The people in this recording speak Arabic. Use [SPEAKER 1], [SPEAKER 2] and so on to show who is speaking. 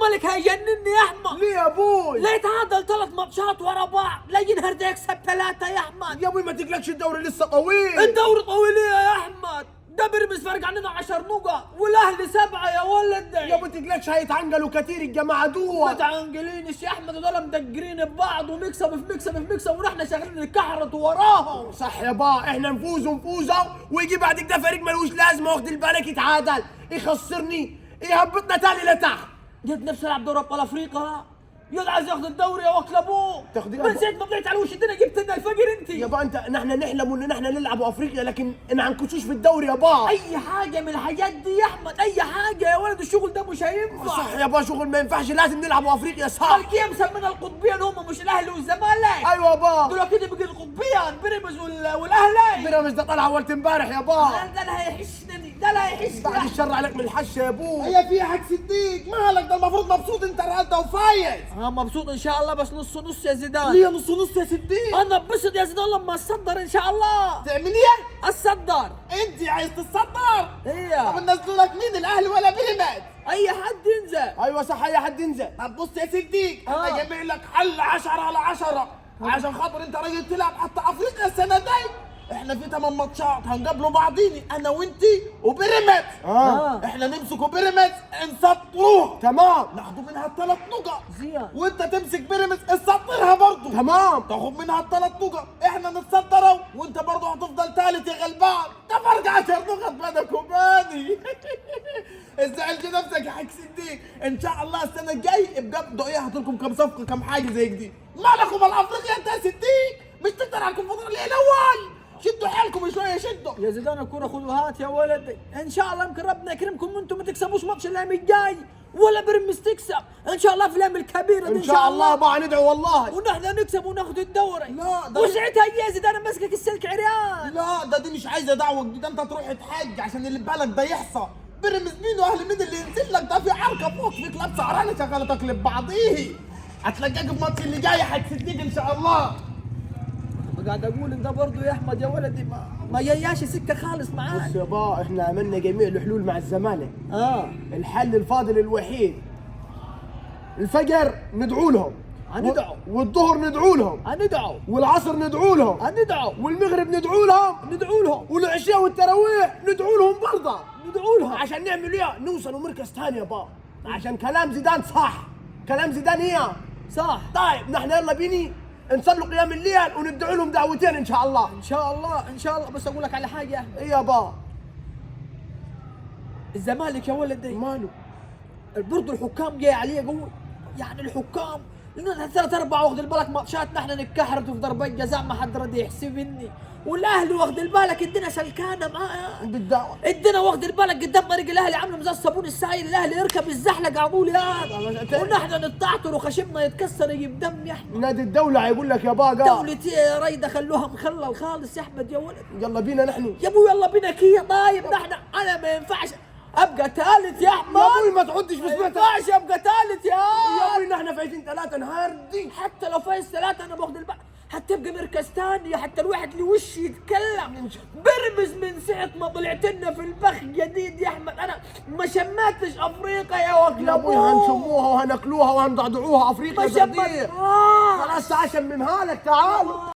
[SPEAKER 1] الزمالك هيجنني يا احمد.
[SPEAKER 2] ليه يا ابوي؟
[SPEAKER 1] لا يتعادل 3 ماتشات ورا بعض، لا ينهر ده يكسب 3 يا احمد.
[SPEAKER 2] يا ابوي ما تقلقش، الدوري لسه طويل.
[SPEAKER 1] الدوري طويل يا احمد، ده بيراميدز فرق عننا 10 نقط والاهلي 7 يا ولد.
[SPEAKER 2] يا ابوي تقلقش، هيتعنقلوا كتير الجماعه
[SPEAKER 1] ما
[SPEAKER 2] دول.
[SPEAKER 1] تعانقلينش يا احمد، دول مدقرين ببعض ومكسب في مكسب في مكسب، ونحن شغالين نكحرت وراهم.
[SPEAKER 2] صح يا با، احنا نفوزوا ويجي بعد كده فريق ملوش لازمه، واخد بالك، يتعادل يخسرني يهبطنا تاني لتحت.
[SPEAKER 1] جد نفسي العب دوري ابطال افريقيا، يد عايز ياخذ الدوري يا وكل ابوه.
[SPEAKER 2] تاخذ
[SPEAKER 1] من ساعه ما طلعت على وش الدنيا جبت لنا الفقر انت.
[SPEAKER 2] يا با انت، نحن نحلم ان نحن نلعب افريقيا، لكن نعنكشوش في الدوري يا با.
[SPEAKER 1] اي حاجه من الحاجات دي يا احمد، اي حاجه يا ولد، الشغل ده مش هينفع.
[SPEAKER 2] صح يا با، شغل ما ينفعش، لازم نلعب افريقيا صح.
[SPEAKER 1] الكيم مسمينا القطبين، هم مش الاهلي والزمالك.
[SPEAKER 2] ايوه يا با،
[SPEAKER 1] دول كده بقي القطبين، بيراميدز والاهلي.
[SPEAKER 2] بيراميدز ده طلع اول امبارح يا با.
[SPEAKER 1] ده اللي هيحشني، ده اللي هيحشني.
[SPEAKER 2] بعد الشر عليك من الحشه يا ابوي.
[SPEAKER 3] هي في حق صديق مالك؟ ده المفروض مبسوط انت رقدة وفايز.
[SPEAKER 1] مبسوط ان شاء الله، بس نص نص يا زيدان.
[SPEAKER 3] ليه نص نص يا صديق؟
[SPEAKER 1] انا ببسط يا زيدان لما اتصدر ان شاء الله.
[SPEAKER 3] تعمل ايه؟
[SPEAKER 1] اتصدر.
[SPEAKER 3] انت عايز تتصدر؟
[SPEAKER 1] هي
[SPEAKER 3] طب نزلوا لك مين، الاهلي ولا بيراميدز؟
[SPEAKER 1] اي حد ينزل.
[SPEAKER 2] ايوه صح، اي حد ينزل.
[SPEAKER 3] طب بص يا صديق، انا جايب لك حل 10 على 10 عشان خاطر انت راجل تلعب حتى افريقيا السنه دي. احنا في 8 ماتشات هنقابلوا بعضيني انا وانت وبيراميدز. احنا نمسكوا بيراميدز نسطروه،
[SPEAKER 2] تمام
[SPEAKER 3] ناخدوا منها الثلاث نقط.
[SPEAKER 1] زيان.
[SPEAKER 3] وانت تمسك بيراميدز تسطرها برضه،
[SPEAKER 2] تمام.
[SPEAKER 3] تاخد منها الثلاث نقط. احنا نتصدروا وانت برضه هتفضل ثالث يا غلبان. ده فرق 10 نقط بينك وبيني. ازعلش نفسك يا حاج صديق، ان شاء الله السنه الجاي بجد ايه هاتلكم كم صفقه كم حاجه زي دي. مالكم الافريقيا انت يا صديق؟ مش تقدر على الكونفدراليه ليه الاول؟ شدوا حيلكم شويه شدوا.
[SPEAKER 1] يا زيدان الكرة خذوا هات يا ولدي، ان شاء الله يمكن ربنا يكرمكم وانتم ما تكسبوش ماتش الايام الجاي، ولا بيراميدز تكسب ان شاء الله في الايام الكبيره دي
[SPEAKER 2] ان شاء الله بقى ندعو والله.
[SPEAKER 1] ونحن نكسب وناخذ الدوري.
[SPEAKER 3] لا، ده
[SPEAKER 1] وساعتها يا زيدان ماسكك السلك عريان.
[SPEAKER 3] لا دي مش عايزه دعوه جديده، انت تروح تحج عشان اللي ببالك ده يحصل. بيراميدز مين واهل مين اللي ينزل لك؟ ده في عركه فوق، في كلاب سهرانه شغاله تقلب بعضيه. هتلاقيك الماتش اللي جاي حق صديق ان شاء الله.
[SPEAKER 1] قاعد اقول ان ده برضه يا احمد يا ولدي ما جاياش سكه خالص معاك.
[SPEAKER 2] بص يا با، احنا عملنا جميع الحلول مع الزمالك. الحل الفاضل الوحيد الفجر ندعو لهم،
[SPEAKER 1] هندعو.
[SPEAKER 2] والظهر ندعو لهم،
[SPEAKER 1] هندعو.
[SPEAKER 2] والعصر ندعو لهم،
[SPEAKER 1] هندعو.
[SPEAKER 2] والمغرب ندعو لهم،
[SPEAKER 1] ندعو لهم.
[SPEAKER 2] والعشاء والتراويح ندعو لهم برضه.
[SPEAKER 1] ندعو لهم
[SPEAKER 2] عشان نعمل ايه؟ نوصلوا مركز ثاني يا با، عشان كلام زيدان صح، كلام زيدان ايه
[SPEAKER 1] صح.
[SPEAKER 2] طيب نحن يلا بيني نصلوا قيام الليل وندعو لهم دعوتين ان شاء الله.
[SPEAKER 1] ان شاء الله ان شاء الله. بس اقول لك على حاجه،
[SPEAKER 2] ايه يا با؟
[SPEAKER 1] الزمالك يا ولدي
[SPEAKER 2] ماله؟
[SPEAKER 1] برضه الحكام جاي عليه قوي، يعني الحكام لنا 3 4 واخد بالك ماتشات نحن نتكحرت في ضربات جزاء ما حد راضي يحسبني، والاهلي واخد بالك الدنيا سلكانه معاه.
[SPEAKER 2] بالدعوة
[SPEAKER 1] الدنيا واخد بالك قدام طريق الاهلي عامله زي الصابون السايل، الاهلي يركب الزحلق على طول يا ونحن نتعطر وخشمنا يتكسر يجيب دم يا احمد.
[SPEAKER 2] نادي الدولة هيقول لك يا با قال.
[SPEAKER 1] دولتي يا ريده خلوها مخلل خالص يا احمد يا ولد.
[SPEAKER 2] يلا بينا نحن
[SPEAKER 1] يا ابوي يلا بينا كيا. طيب نحن انا ما ينفعش ابقى ثالث يا احمد.
[SPEAKER 2] يا ابوي ما تعدش في
[SPEAKER 1] ما
[SPEAKER 2] سمعتك.
[SPEAKER 1] ينفعش ابقى ثالث
[SPEAKER 2] يا ابوي نحن فايزين 3 نهار دي.
[SPEAKER 1] حتى لو فايز 3 انا باخد حتبقى مركز ثاني، حتى الواحد اللي وش يتكلم. بيراميدز من ساعه ما طلعت لنا في البخ جديد يا احمد انا ما شمتش افريقيا يا وكل
[SPEAKER 2] يا ابوي هنشموها وهناكلوها وهنضعضعوها افريقيا
[SPEAKER 1] ما
[SPEAKER 2] جديد.
[SPEAKER 1] شمت.
[SPEAKER 2] خلاص تعال شممها لك تعال.